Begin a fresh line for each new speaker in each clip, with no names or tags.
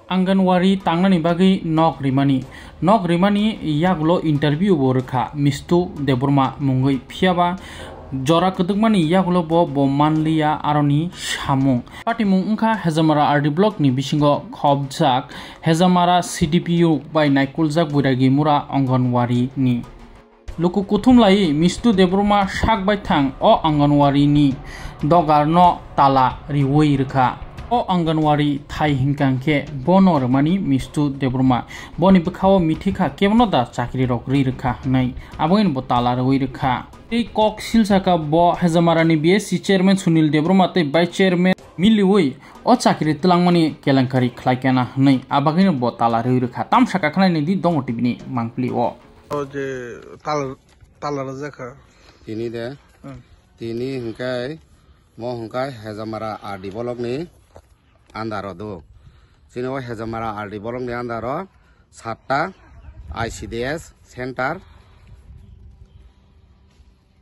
Anganwari tangnani bagi nok rimani yagulo interview borka mistu deburma mungoi phiaba jora kedukmani yagulo bo manliya aroni samung patimung ungkha hezamara RD block ni bisingo khobjak hezamara CDPU by naikuljak buiragi mura Anganwari ni luku kuthumlai mistu deburma sak bai thang o Anganwari ni dogarno tala riwoi rkha o Anganwari thai hingkangke bono rmani mistu deburma boni bkhao mithika kebno da chakri rok ri rkha nai aboin bo tala roi rkha ei kok silsaka bo hezamarani BSc chairman Sunil Deburma te vice chairman miliwoi o chakri tlangmani kelankari khlaikena nai abagin bo tala roi rkha tamsaka khlai di dong tv ni mangpli o
je tala rajaka
tini hingkai mo hingkai hezamara RD block ni andaro do sini o hezamara RD block ni andaro 7টা ICDS center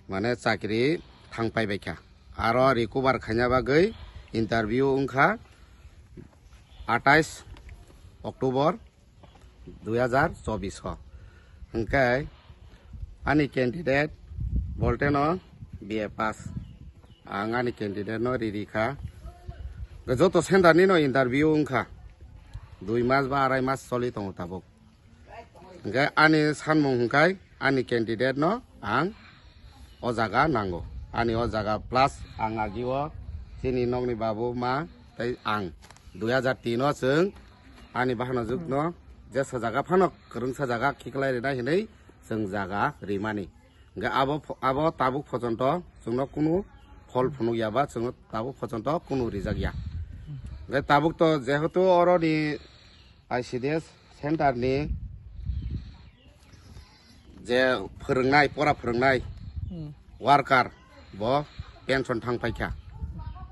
mane chakri thangpai baikha aro recover khanya bagai interview ungkha 28 October 2024 hingkai ani candidate bolte no BA pass angani candidate no ririkha joto center ni no interview ungkha 2 mas ba 2.5 mas choli tongo tabuk hingkai ani sanmung hingkai ani candidate no ang o jaga nango ani o jaga plus ang agiwo sini nongni babu ma tai ang 2003 no jeng ani bahana jukno je sajaga phanok krung sajaga khiklai rena hinai jeng jaga rimani ga abo tabuk phojonto jungno kunu phol phunu yaba jung tabuk phojonto kunu rijak ya ga tabuk to jehetu oroni ICDS center ni je phorongnai pora phorongnai worker bo pension thangpaikha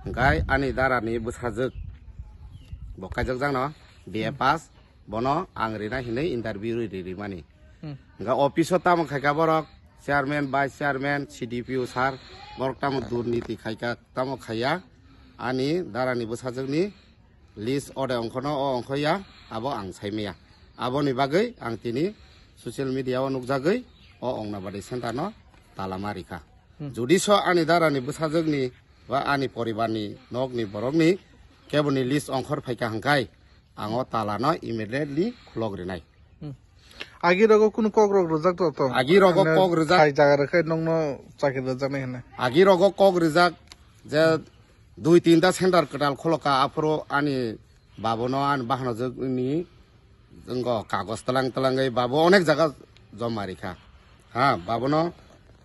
hingkai ani darani bwsajak bo kajak jangno BA pass bono ang rina hinai interview rimani hingka office o tamo khaika borok chairman vice chairman CDPU sar borok tamo durniti khaika tamo khaya ani darani bwsajakni list ode ongkhono o ongkhoya abo ang saimaya aboni bagai ang tini social media o nukjagoi o ongnabadi center no talamarika jodi so ani darani bwsajakni ba ani poribarni nokni borokni keboni list ongkhor phaika hangkai ango talano immediately khulogrinai
agi rogo kun kok rok rojak to
agi rogo kok rojak
thai jaga rakhe nongno chakri rojak nai hene
agi rogo kok rojak je 2-3টা center katal kholoka afro ani babono an bahano jogni jonggo kagos talang babo onek jaga jomarikha ha babono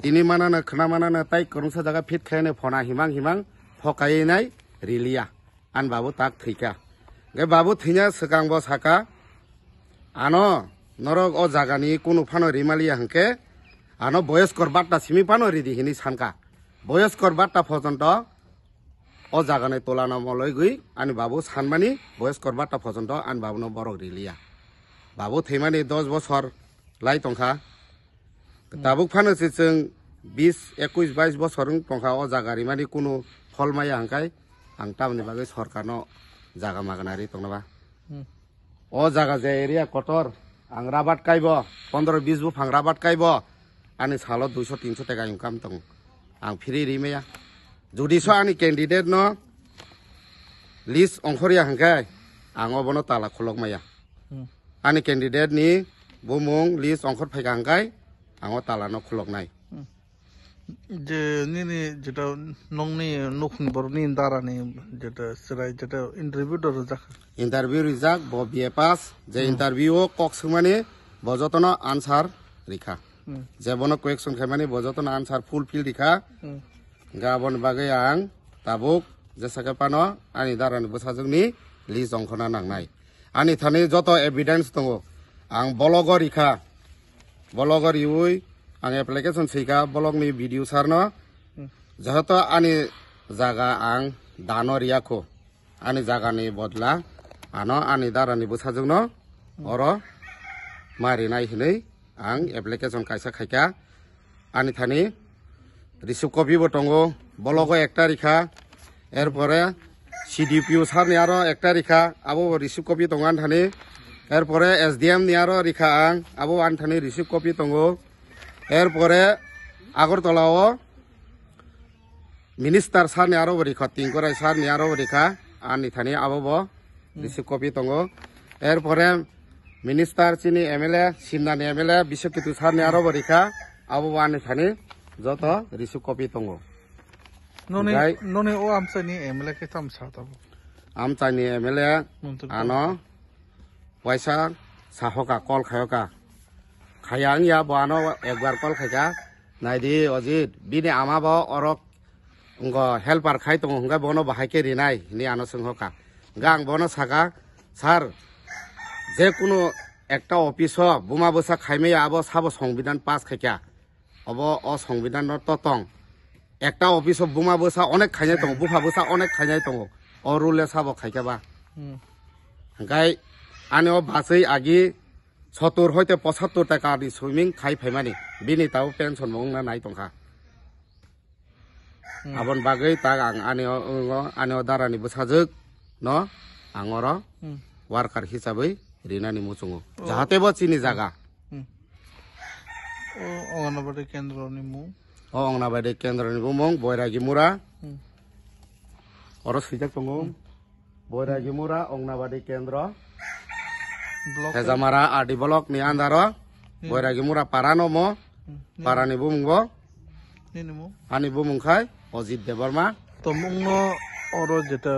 tini manana khna manana tai korungsa jaga fit khaine phona himang phokai nai rilia an babu tak thika ge babu thinya sakang bo saka ano norok o jagani kunu phano rimalia hangke ano boyeskor batta simi phano ridi hini sanka boyeskor batta phojonto o jagane tolana moloi gui ani babu sanmani boyeskor batta phojonto an babu no borok rilia babu theimani 10 bochor lai tongkha tabuk phano se jeng 20 21 22 bochorung tongkha o jagari mani kunu pholmaya hangkai ang tamni bagai sarkarno jaga maganari tongnaba o jaga je area kotor ang rabat kaibo 15-20 bufang rabat kaibo ani salo 200-300 taka income tong ang free rimeya jodi so ani candidate no list ongkhoria hangkai ang obono tala khulokmaya ani candidate ni bumung list ongkhor phaika hangkai ang o tala no khuloknai
je nini jeta nongni nokni borni darani jeta sirai jeta interview do rojak
interview rijak bo BA pass je interview o kok sumani bojotono answer rikha je bono question khaimani bojotono answer fulfill rikha gabon bagai ang tabuk je sakapano ani darani bwsajakni list ongkhona nangnai ani thani joto evidence tongo ang bologo rikha bologo riui ang application sika blog ni video sarno jahato ani jaga ang dano riako ani jaga ni bodla ano ani darani bwsajukno oro mari nai hinai ang application kaisa khaika ani thani receive copy bo tongo bologo 1 tarikha এরপরে CDPO সার নি আরো একটা রেখা আবো receive copy দঙ্গান Thani এরপরে SDM নি আরো রেখা আং আবো আন থানি রিসিভ কপি দঙ্গো এরপরে আগরতলাও মিনিস্টার সার নি আরো রেখা তিনকরাই সার নি আরো রেখা আনি থানি আবো রিসিভ কপি দঙ্গো এরপরে মিনিস্টার চিনি MLA সিমনানি MLA বিশ্বকিতু সার নি আরো রেখা আবো আনি থানি যত রিসিভ কপি দঙ্গো
ননি ও আমসানি MLA কে তামসা তাবো
আমচাইনি MLA ano পয়সা সাহকা কল খায়কা খায়াং ইয়া বানো একবার কল খাইকা নাইদি অজিত বিনি আমাবো অরক হেল্পার খাই দङ হঙ্গা বনো বাহাইকে রিনাই নি আনো সোংহকা গাং বনো সাকা স্যার যে কোনো একটা অফিস বোমা বসা খাইমে আবো সাবো সংবিধান পাস খাইকা অব অ সংবিধান ততং একটা অফিস বোমা বসা অনেক খাইনাই দङ বুফা বসা অনেক খাইনাই দङ অ রুলে সাবো খাইকাবা গাই আনি ও বাসই আগি 70 হইতে 75 টাকা দি সুইমিং খাই ফাইমানি বিনি তাও পেনশন মংনা নাই দङखा আবন বাগৈ তা আং আনি ও দারানি বসাজोग ন आंगर वार्कार हिसाबै रिनानि मुचुङो जाहाते बो चिनि जागा
অঙ্গনবাড়ি কেন্দ্রনি মু
অঙ্গনবাড়ি কেন্দ্রনি মুং বৈরাগী মুরা অর সুইজাক দङ বৈরাগী মুরা অঙ্গনবাড়ি কেন্দ্র হেজামারা আরডি ব্লক নি আন্দার বৈরাগী মুরা পারানো মো পারানি বুমুংবো আনি বুমুংখাই অজিত দেববর্মা
তো মুংনো অর যেটা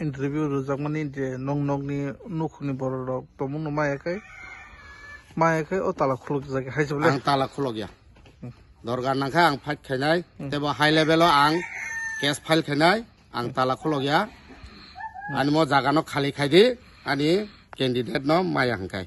ইন্টারভিউ রোজাকমানি যে নংনি নুখনি বড় রক তো মুংনো মায়াkai ও তালা খুলক জায়গা হাইছে বলে
আং তালা খুলক ইয়া দরকার নাখা আং ফাইট খাইনাই তেব হাই লেভেল আং কেস ফাইল খাইনাই আং তালা খুলক ইয়া আনি মো জাগানো খালি খাইদি আনি ক্যান্ডিডেট ন মায়া হাंखाय